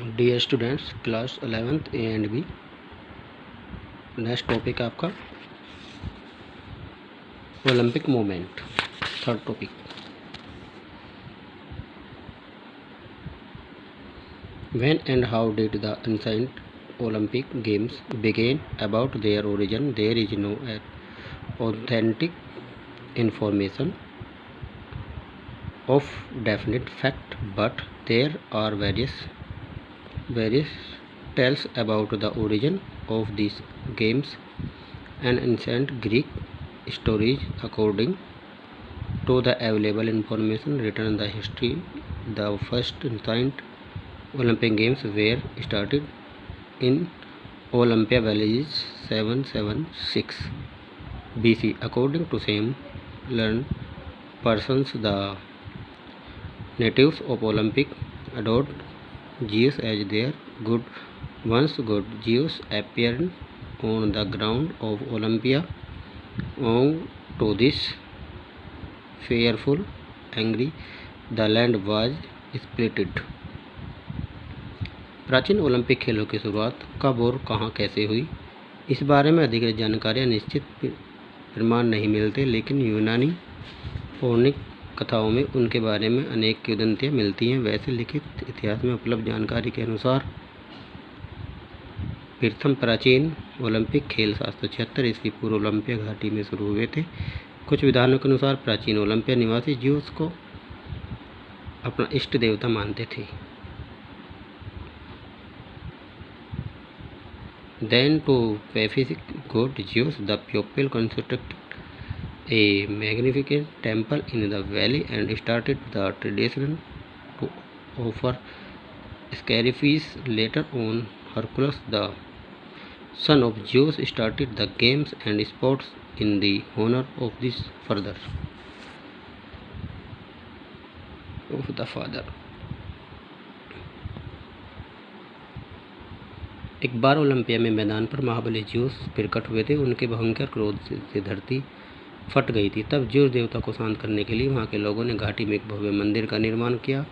Dear students, class 11th A and B. Next topic आपका Olympic movement, third topic. When and how did the ancient Olympic games begin? About their origin there is no authentic information of definite fact, but there are various tales about the origin of these games and ancient Greek stories. According to the available information written in the history, the first ancient Olympic Games were started in Olympia Village 776 BC. According to some learned persons, the natives of Olympic adored Zeus as their god. Once god Zeus appeared on the ground of Olympia, owing to this fearful angry, the land was splitted. प्राचीन Olympic खेलों की शुरुआत कब और कहाँ कैसे हुई, इस बारे में अधिकृत जानकारियाँ निश्चित प्रमाण नहीं मिलते, लेकिन यूनानी पौराणिक कथाओं में उनके बारे में अनेक किंवदंतियाँ मिलती हैं। वैसे लिखित इतिहास में उपलब्ध जानकारी के अनुसार प्रथम प्राचीन ओलंपिक खेल 776 ईस्वी पूर्व ओलंपिया घाटी में शुरू हुए थे। कुछ विधानों के अनुसार प्राचीन ओलंपिया निवासी ज़्यूस को अपना इष्ट देवता मानते थे। Then to Pacific god Zeus, the people constructed a magnificent temple in the valley and started the tradition to offer sacrifice. Later on, Hercules, the son of Zeus, started the games and sports in the honor of this father. एक बार Olympia में मैदान पर महाबली Zeus प्रकट हुए थे। उनके भयंकर क्रोध से धरती फट गई थी। तब ज़्यूस देवता को शांत करने के लिए वहां के लोगों ने घाटी में एक भव्य मंदिर का निर्माण किया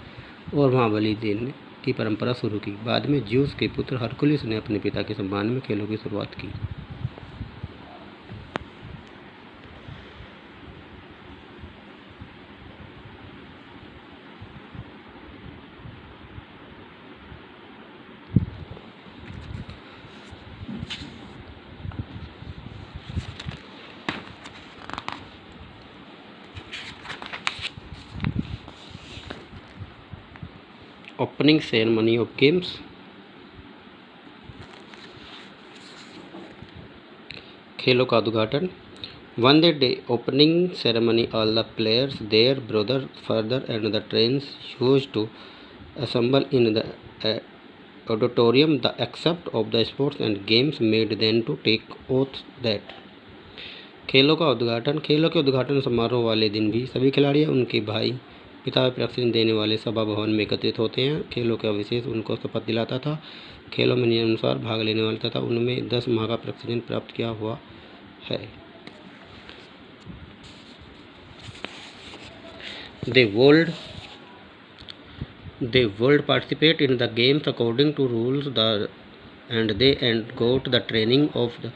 और वहां बलि देने की परंपरा शुरू की। बाद में ज़्यूस के पुत्र हरकुलिस ने अपने पिता के सम्मान में खेलों की शुरुआत की। Opening ceremony of games. खेलों का उद्घाटन। One day opening ceremony, all the players, their brother, father and the trains used to assemble in the auditorium. The accept of the sports and games made them to take oath that। खेलों का उद्घाटन। खेलों के उद्घाटन समारोह वाले दिन भी सभी खिलाड़ी उनके भाई पिता प्रशिक्षण देने वाले सभा भवन में एकत्रित होते हैं। खेलों का विशेष उनको शपथ दिलाता था। खेलों में नियमानुसार भाग लेने वाले तथा उनमें 10 माह का प्रशिक्षण प्राप्त किया हुआ है। They would participate in the games according to rules, and they got the training of the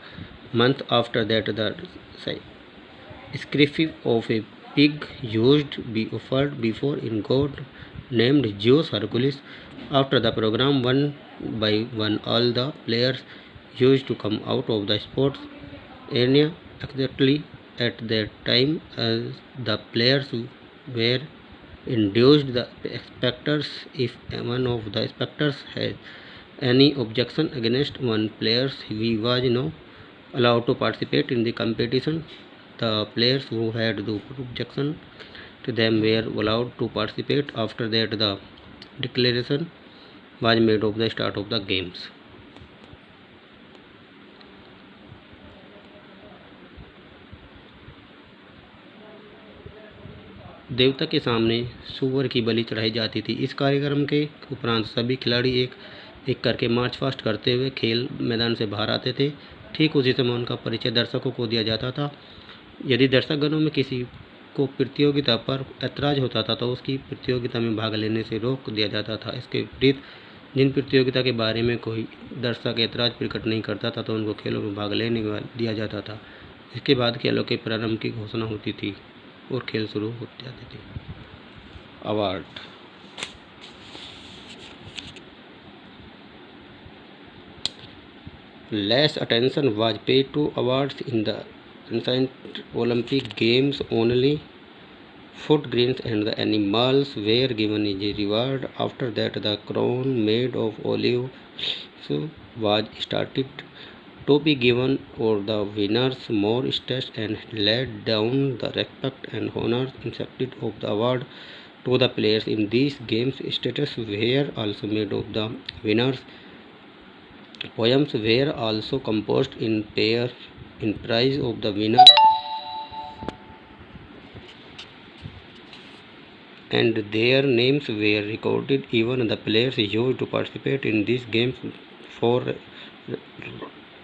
month. After that, the sacrifice of a pig used to be offered before a god named Zeus Hercules. After the program, one by one, all the players used to come out of the sports arena exactly at that time. As the players were induced the spectators, if one of the spectators had any objection against one player, he was not allowed to participate in the competition. The players who had the objection to them were allowed to participate. After that, the declaration was made of the start of the games. देवता के सामने सुअर की बलि चढ़ाई जाती थी। इस कार्यक्रम के उपरांत सभी खिलाड़ी एक एक करके मार्च पास्ट करते हुए खेल मैदान से बाहर आते थे। ठीक उसी समय उनका परिचय दर्शकों को दिया जाता था। यदि दर्शकगणों में किसी को प्रतियोगिता पर ऐतराज होता था तो उसकी प्रतियोगिता में भाग लेने से रोक दिया जाता था। इसके विपरीत जिन प्रतियोगिता के बारे में कोई दर्शक ऐतराज प्रकट नहीं करता था तो उनको खेलों में भाग लेने दिया जाता था। इसके बाद खेलों के प्रारंभ की घोषणा होती थी और खेल शुरू हो जाते थे। Award. Less attention was paid to awards in the ancient Olympic Games. Only food grains and the animals were given as a reward. After that, the crown made of olives was started to be given for the winners. More states and laid down the respect and honors instead of the award to the players in these games. Statues were also made of the winners. Poems were also composed in praise of the winner, and their names were recorded. Even the players used to participate in these games for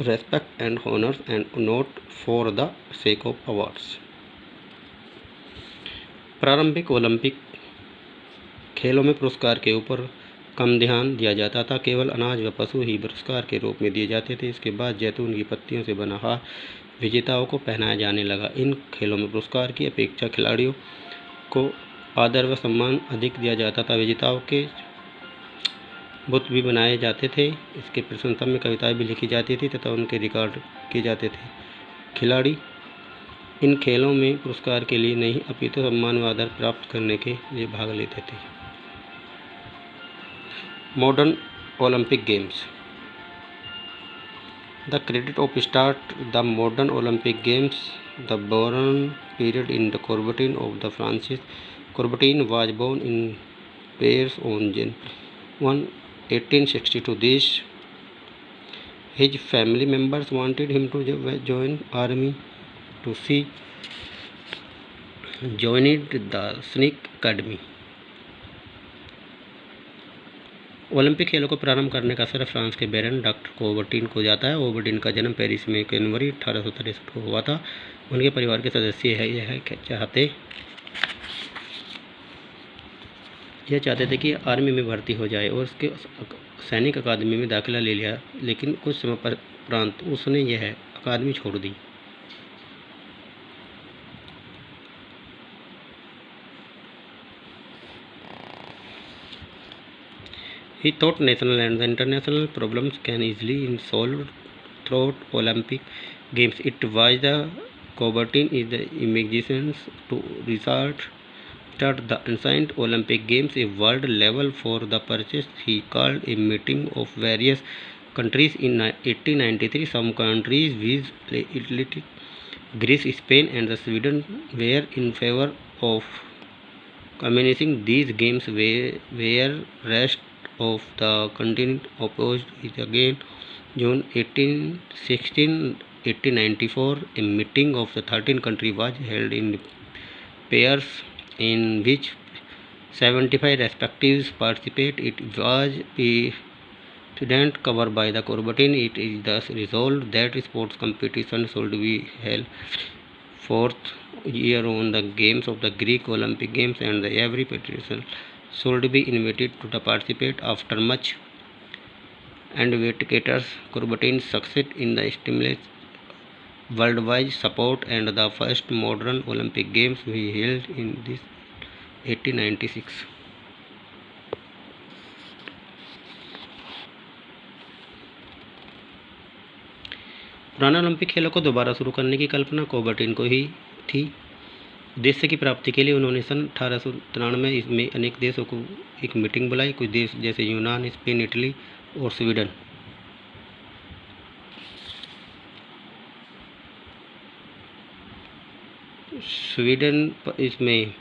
respect and honors and not for the sake of awards. प्रारंभिक Olympic खेलों में पुरस्कार के ऊपर कम ध्यान दिया जाता था। केवल अनाज व पशु ही पुरस्कार के रूप में दिए जाते थे। इसके बाद जैतून की पत्तियों से बना हार विजेताओं को पहनाया जाने लगा। इन खेलों में पुरस्कार की अपेक्षा खिलाड़ियों को आदर व सम्मान अधिक दिया जाता था। विजेताओं के बुत भी बनाए जाते थे। इसके प्रशंसा में कविताएं भी लिखी जाती थी तथा उनके रिकॉर्ड किए जाते थे। खिलाड़ी इन खेलों में पुरस्कार के लिए नहीं अपितु सम्मान व आदर प्राप्त करने के लिए भाग लेते थे। Modern Olympic Games. The credit of start the modern Olympic Games. The born period in the Coubertin of the Francis Coubertin was born in Paris on June 1, 1862. His family members wanted him to join army to see joined the Sneak Academy. Olympic खेलों को प्रारंभ करने का श्रेय France के बैरन doctor Coubertin को जाता है। कोबर्टिन का जन्म पेरिस में जनवरी 1863 को हुआ था। उनके परिवार के सदस्य यह चाहते थे कि आर्मी में भर्ती हो जाए और उसके सैनिक अकादमी में दाखिला ले लिया, लेकिन कुछ समय उपरांत उसने यह अकादमी छोड़ दी। He thought national and the international problems can easily be solved through Olympic Games. It was the Coubertin is the imagination to research the ancient Olympic Games a world level for the purchase. He called a meeting of various countries in 1893. Some countries with Italy, Greece, Spain, and Sweden were in favor of commencing these games, where rest of the continent opposed it. Again, June 1894, a meeting of the 13 countries was held in Paris, in which 75 respectives participated. It was a precedent covered by the Coubertin. It is thus resolved that sports competition should be held fourth year on the games of the Greek Olympic Games, and every participant should be invited to participate. After much advocates, Coubertin succeeded in the stimulate worldwide support, and the first modern Olympic Games were held in 1896. पुराने Olympic खेलों को दोबारा शुरू करने की कल्पना Coubertin को ही थी। उद्देश्य की प्राप्ति के लिए उन्होंने सन 1893 इसमें अनेक देशों को एक मीटिंग बुलाई। कुछ देश जैसे यूनान, स्पेन, इटली और स्वीडन इसमें।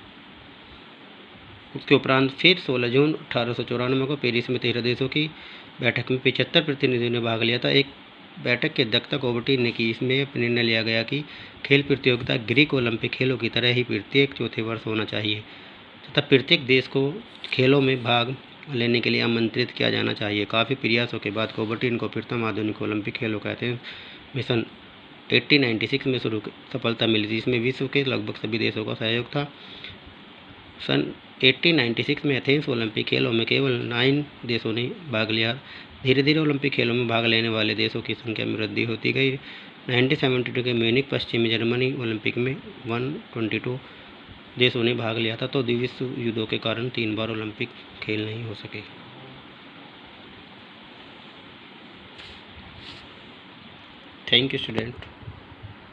उसके उपरांत फिर 16 जून 1894 को पेरिस में 13 देशों की बैठक में 75 प्रतिनिधियों ने भाग लिया था। एक बैठक की अध्यक्षता कोबर्टिन ने की। इसमें निर्णय लिया गया कि खेल प्रतियोगिता ग्रीक ओलंपिक खेलों की तरह ही प्रत्येक चौथे वर्ष होना चाहिए तथा प्रत्येक देश को खेलों में भाग लेने के लिए आमंत्रित किया जाना चाहिए। काफ़ी प्रयासों के बाद कोबर्टिन को प्रथम आधुनिक ओलंपिक खेलों का मिशन 1896 में सफलता मिली थी। इसमें विश्व के लगभग सभी देशों का सहयोग था। सन 1896 में एथेंस ओलंपिक खेलों में केवल 9 देशों ने भाग लिया। धीरे धीरे ओलंपिक खेलों में भाग लेने वाले देशों की संख्या में वृद्धि होती गई। 1972 के म्यूनिख पश्चिमी जर्मनी ओलंपिक में 122 देशों ने भाग लिया था। तो विश्व युद्धों के कारण 3 बार ओलंपिक खेल नहीं हो सके। Thank you student.